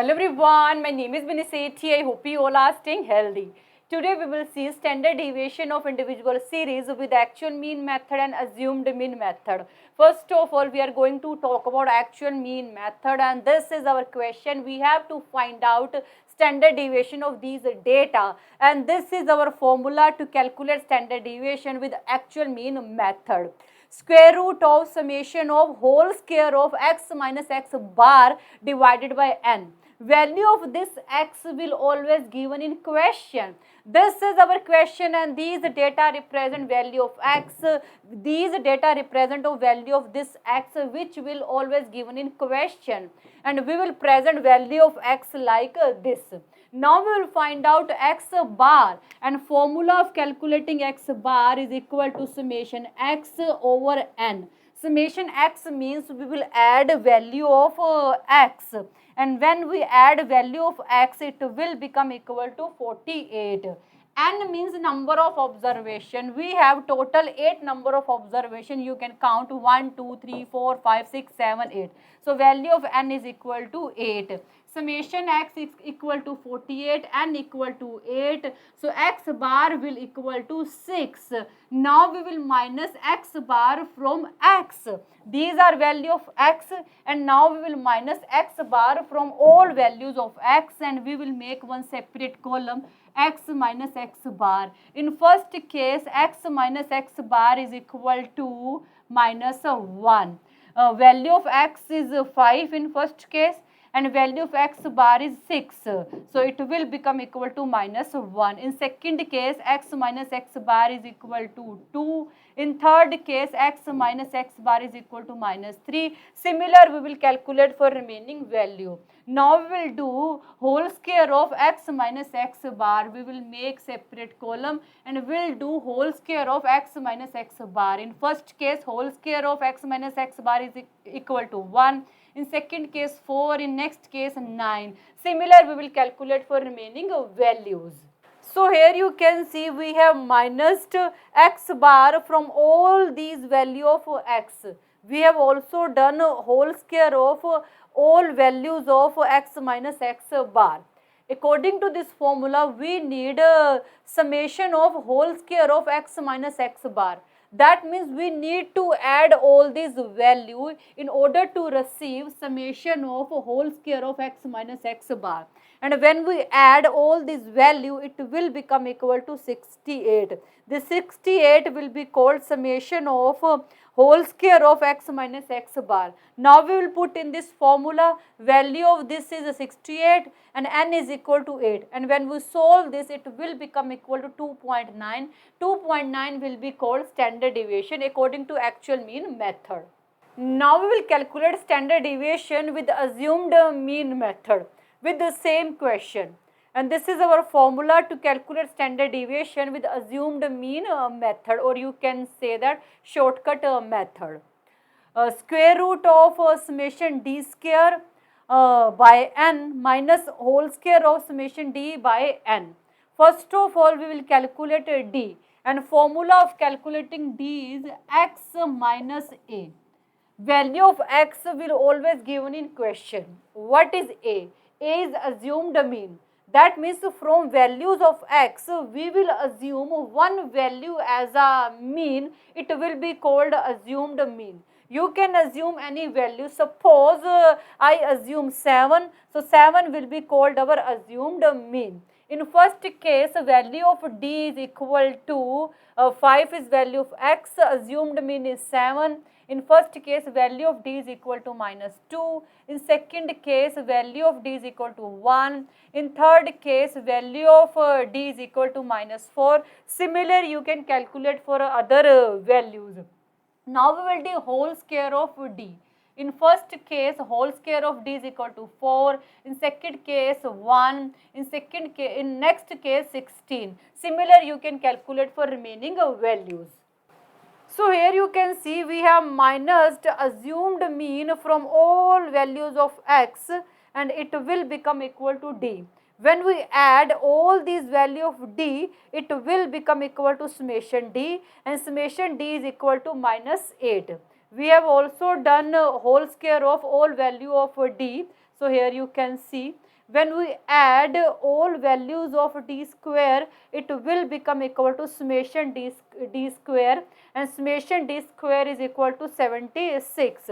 Hello everyone, my name is Binisethi. I hope you all are staying healthy. Today we will see standard deviation of individual series with actual mean method and assumed mean method. First of all, we are going to talk about actual mean method, and this is our question. We have to find out standard deviation of these data, and this is our formula to calculate standard deviation with actual mean method. Square root of summation of whole square of x minus x bar divided by n. Value of this x will always given in question. This is our question, and these data represent value of x. These data represent a value of this x which will always given in question, and we will present value of x like this. Now we will find out x bar, and formula of calculating x bar is equal to summation x over n. Summation x means we will add value of x, and when we add value of x it will become equal to 48. N means number of observation. We have total 8 number of observation. You can count 1, 2, 3, 4, 5, 6, 7, 8. So value of n is equal to 8. Summation x is equal to 48, n equal to 8. So x bar will equal to 6. Now we will minus x bar from x. These are value of x, and now we will minus x bar from all values of x, and we will make one separate column x minus x bar. In first case, x minus x bar is equal to minus 1. Value of x is 5 in first case, and value of x bar is 6. So it will become equal to minus 1. In second case, x minus x bar is equal to 2. In third case, x minus x bar is equal to minus 3. Similar, we will calculate for remaining value. Now we will do whole square of x minus x bar. We will make separate column, and we will do whole square of x minus x bar. In first case, whole square of x minus x bar is equal to 1. In second case 4, in next case 9. Similar, we will calculate for remaining values. So here you can see we have minused x bar from all these value of x. We have also done whole square of all values of x minus x bar. According to this formula, we need a summation of whole square of x minus x bar. That means we need to add all these value in order to receive summation of whole square of x minus x bar. And when we add all these value, it will become equal to 68. This 68 will be called summation of whole square of x minus x bar. Now we will put in this formula, value of this is 68 and n is equal to 8, and when we solve this it will become equal to 2.9. 2.9 will be called standard deviation according to actual mean method. Now we will calculate standard deviation with assumed mean method with the same question. And this is our formula to calculate standard deviation with assumed mean method, or you can say that shortcut method. Square root of summation d square by n minus whole square of summation d by n. First of all, we will calculate d, and formula of calculating d is x minus a. Value of x will always given in question. What is a? A is assumed mean. That means from values of x, we will assume one value as a mean. It will be called assumed mean. You can assume any value. Suppose I assume 7. So 7 will be called our assumed mean. In first case, value of d is equal to 5 is value of x. Assumed mean is 7. In first case, value of d is equal to minus 2. In second case, value of d is equal to 1. In third case, value of d is equal to minus 4. Similar, you can calculate for other values. Now we will do whole square of d. In first case, whole square of d is equal to 4. In second case, 1. In next case, 16. Similar, you can calculate for remaining values. So here you can see we have minused assumed mean from all values of x, and it will become equal to d. When we add all these value of d, it will become equal to summation d, and summation d is equal to minus 8. We have also done whole square of all value of d. So here you can see When we add all values of d square, it will become equal to summation d square, and summation d square is equal to 76.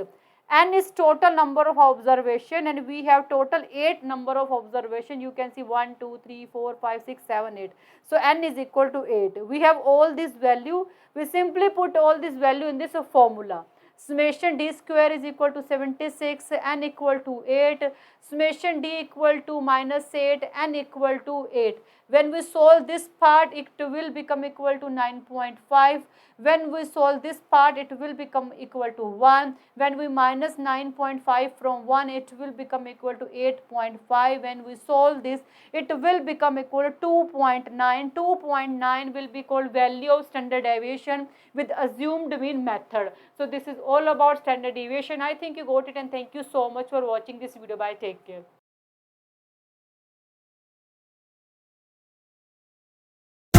N is total number of observation, and we have total 8 number of observation. You can see 1, 2, 3, 4, 5, 6, 7, 8. So N is equal to 8. We have all this value. We simply put all this value in this formula. Summation d square is equal to 76, n equal to 8, summation d equal to minus 8, n equal to 8. When we solve this part, it will become equal to 9.5. When we solve this part, it will become equal to 1. When we minus 9.5 from 1, it will become equal to 8.5. When we solve this, it will become equal to 2.9. 2.9 will be called value of standard deviation with assumed mean method. So this is all about standard deviation. I think you got it, and thank you so much for watching this video. Bye. Take care.